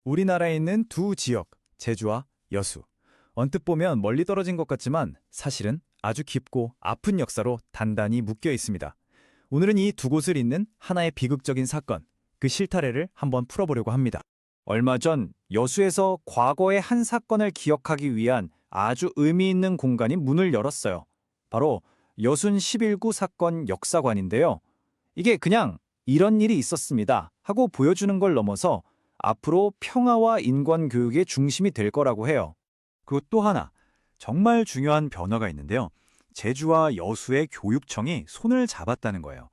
우리나라에 있는 두 지역, 제주와 여수. 언뜻 보면 멀리 떨어진 것 같지만 사실은 아주 깊고 아픈 역사로 단단히 묶여 있습니다. 오늘은 이 두 곳을 잇는 하나의 비극적인 사건, 그 실타래를 한번 풀어보려고 합니다. 얼마 전 여수에서 과거의 한 사건을 기억하기 위한 아주 의미 있는 공간이 문을 열었어요. 바로 여순 11구 사건 역사관인데요. 이게 그냥 이런 일이 있었습니다 하고 보여주는 걸 넘어서 앞으로 평화와 인권 교육의 중심이 될 거라고 해요. 그리고 또 하나, 정말 중요한 변화가 있는데요. 제주와 여수의 교육청이 손을 잡았다는 거예요.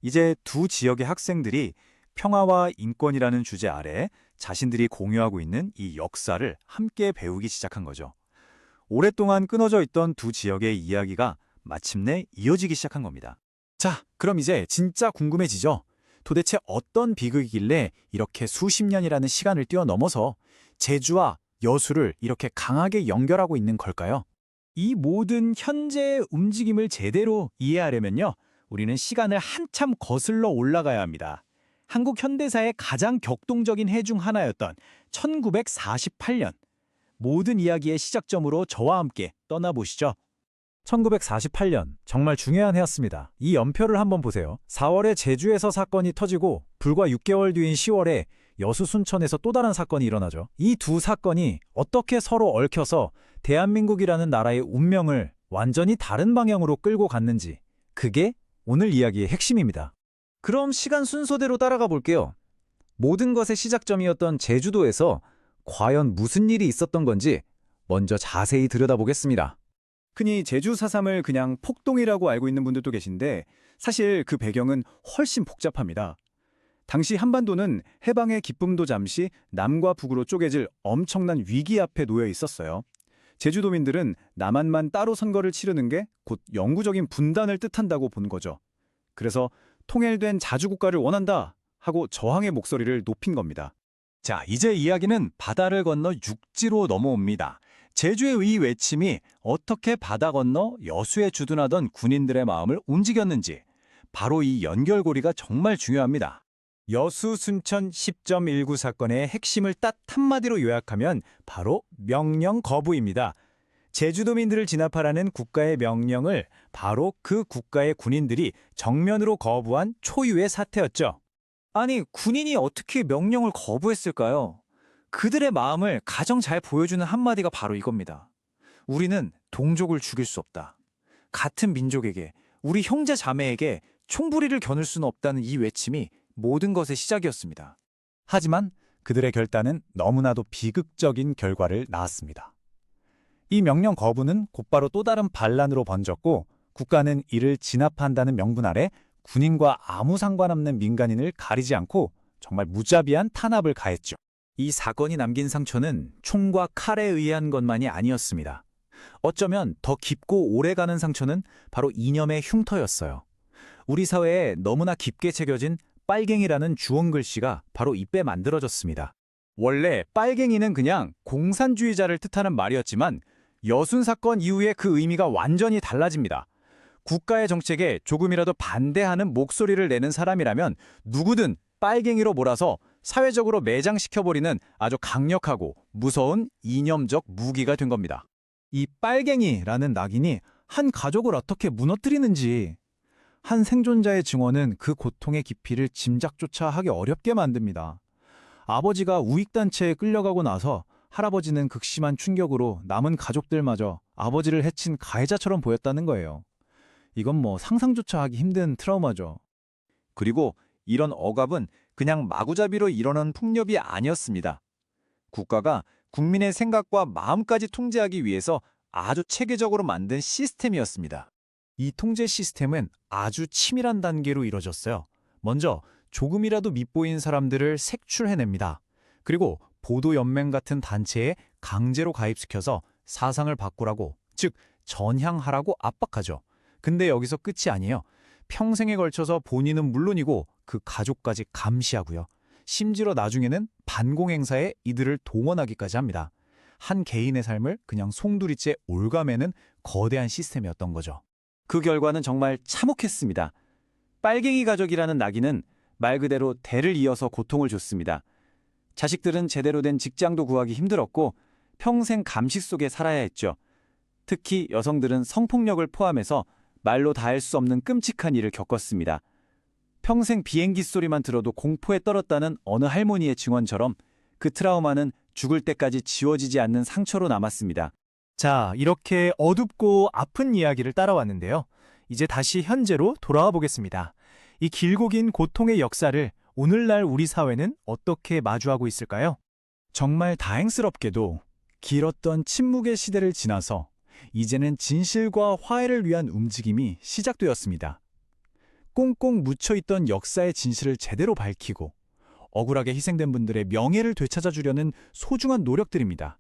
이제 두 지역의 학생들이 평화와 인권이라는 주제 아래 자신들이 공유하고 있는 이 역사를 함께 배우기 시작한 거죠. 오랫동안 끊어져 있던 두 지역의 이야기가 마침내 이어지기 시작한 겁니다. 자, 그럼 이제 진짜 궁금해지죠? 도대체 어떤 비극이길래 이렇게 수십 년이라는 시간을 뛰어넘어서 제주와 여수를 이렇게 강하게 연결하고 있는 걸까요? 이 모든 현재의 움직임을 제대로 이해하려면요, 우리는 시간을 한참 거슬러 올라가야 합니다. 한국 현대사의 가장 격동적인 해 중 하나였던 1948년. 모든 이야기의 시작점으로 저와 함께 떠나보시죠. 1948년, 정말 중요한 해였습니다. 이 연표를 한번 보세요. 4월에 제주에서 사건이 터지고 불과 6개월 뒤인 10월에 여수 순천에서 또 다른 사건이 일어나죠. 이 두 사건이 어떻게 서로 얽혀서 대한민국이라는 나라의 운명을 완전히 다른 방향으로 끌고 갔는지, 그게 오늘 이야기의 핵심입니다. 그럼 시간 순서대로 따라가 볼게요. 모든 것의 시작점이었던 제주도에서 과연 무슨 일이 있었던 건지 먼저 자세히 들여다보겠습니다. 흔히 제주 4.3을 그냥 폭동이라고 알고 있는 분들도 계신데 사실 그 배경은 훨씬 복잡합니다. 당시 한반도는 해방의 기쁨도 잠시 남과 북으로 쪼개질 엄청난 위기 앞에 놓여 있었어요. 제주도민들은 남한만 따로 선거를 치르는 게 곧 영구적인 분단을 뜻한다고 본 거죠. 그래서 통일된 자주국가를 원한다 하고 저항의 목소리를 높인 겁니다. 자, 이제 이야기는 바다를 건너 육지로 넘어옵니다. 제주의 이 외침이 어떻게 바다 건너 여수에 주둔하던 군인들의 마음을 움직였는지, 바로 이 연결고리가 정말 중요합니다. 여수 순천 10.19 사건의 핵심을 딱 한마디로 요약하면 바로 명령 거부입니다. 제주도민들을 진압하라는 국가의 명령을 바로 그 국가의 군인들이 정면으로 거부한 초유의 사태였죠. 아니, 군인이 어떻게 명령을 거부했을까요? 그들의 마음을 가장 잘 보여주는 한마디가 바로 이겁니다. 우리는 동족을 죽일 수 없다. 같은 민족에게, 우리 형제 자매에게 총부리를 겨눌 수는 없다는 이 외침이 모든 것의 시작이었습니다. 하지만 그들의 결단은 너무나도 비극적인 결과를 낳았습니다. 이 명령 거부는 곧바로 또 다른 반란으로 번졌고, 국가는 이를 진압한다는 명분 아래 군인과 아무 상관없는 민간인을 가리지 않고 정말 무자비한 탄압을 가했죠. 이 사건이 남긴 상처는 총과 칼에 의한 것만이 아니었습니다. 어쩌면 더 깊고 오래가는 상처는 바로 이념의 흉터였어요. 우리 사회에 너무나 깊게 새겨진 빨갱이라는 주원 글씨가 바로 이때 만들어졌습니다. 원래 빨갱이는 그냥 공산주의자를 뜻하는 말이었지만 여순 사건 이후에 그 의미가 완전히 달라집니다. 국가의 정책에 조금이라도 반대하는 목소리를 내는 사람이라면 누구든 빨갱이로 몰아서 사회적으로 매장시켜버리는 아주 강력하고 무서운 이념적 무기가 된 겁니다. 이 빨갱이라는 낙인이 한 가족을 어떻게 무너뜨리는지, 한 생존자의 증언은 그 고통의 깊이를 짐작조차 하기 어렵게 만듭니다. 아버지가 우익단체에 끌려가고 나서 할아버지는 극심한 충격으로 남은 가족들마저 아버지를 해친 가해자처럼 보였다는 거예요. 이건 뭐 상상조차 하기 힘든 트라우마죠. 그리고 이런 억압은 그냥 마구잡이로 일어난 폭력이 아니었습니다. 국가가 국민의 생각과 마음까지 통제하기 위해서 아주 체계적으로 만든 시스템이었습니다. 이 통제 시스템은 아주 치밀한 단계로 이루어졌어요. 먼저 조금이라도 밉보인 사람들을 색출해냅니다. 그리고 보도연맹 같은 단체에 강제로 가입시켜서 사상을 바꾸라고, 즉 전향하라고 압박하죠. 근데 여기서 끝이 아니에요. 평생에 걸쳐서 본인은 물론이고 그 가족까지 감시하고요. 심지어 나중에는 반공행사에 이들을 동원하기까지 합니다. 한 개인의 삶을 그냥 송두리째 올가매는 거대한 시스템이었던 거죠. 그 결과는 정말 참혹했습니다. 빨갱이 가족이라는 낙인은 말 그대로 대를 이어서 고통을 줬습니다. 자식들은 제대로 된 직장도 구하기 힘들었고 평생 감시 속에 살아야 했죠. 특히 여성들은 성폭력을 포함해서 말로 다 할 수 없는 끔찍한 일을 겪었습니다. 평생 비행기 소리만 들어도 공포에 떨었다는 어느 할머니의 증언처럼 그 트라우마는 죽을 때까지 지워지지 않는 상처로 남았습니다. 자, 이렇게 어둡고 아픈 이야기를 따라왔는데요. 이제 다시 현재로 돌아와 보겠습니다. 이 길고 긴 고통의 역사를 오늘날 우리 사회는 어떻게 마주하고 있을까요? 정말 다행스럽게도 길었던 침묵의 시대를 지나서 이제는 진실과 화해를 위한 움직임이 시작되었습니다. 꽁꽁 묻혀있던 역사의 진실을 제대로 밝히고 억울하게 희생된 분들의 명예를 되찾아주려는 소중한 노력들입니다.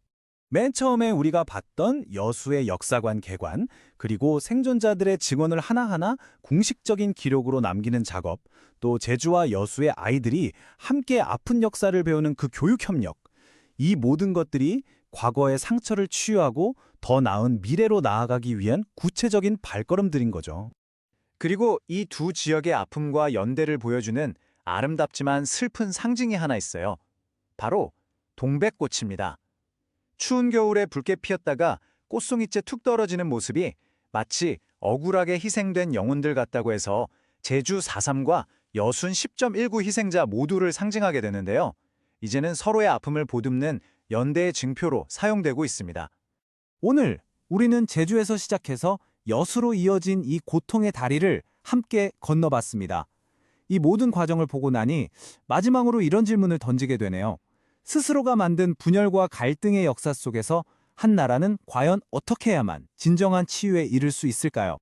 맨 처음에 우리가 봤던 여수의 역사관 개관, 그리고 생존자들의 증언을 하나하나 공식적인 기록으로 남기는 작업, 또 제주와 여수의 아이들이 함께 아픈 역사를 배우는 그 교육 협력, 이 모든 것들이 과거의 상처를 치유하고 더 나은 미래로 나아가기 위한 구체적인 발걸음들인 거죠. 그리고 이 두 지역의 아픔과 연대를 보여주는 아름답지만 슬픈 상징이 하나 있어요. 바로 동백꽃입니다. 추운 겨울에 붉게 피었다가 꽃송이째 툭 떨어지는 모습이 마치 억울하게 희생된 영혼들 같다고 해서 제주 4.3과 여순 10.19 희생자 모두를 상징하게 되는데요. 이제는 서로의 아픔을 보듬는 연대의 증표로 사용되고 있습니다. 오늘 우리는 제주에서 시작해서 여수로 이어진 이 고통의 다리를 함께 건너봤습니다. 이 모든 과정을 보고 나니 마지막으로 이런 질문을 던지게 되네요. 스스로가 만든 분열과 갈등의 역사 속에서 한 나라는 과연 어떻게 해야만 진정한 치유에 이를 수 있을까요?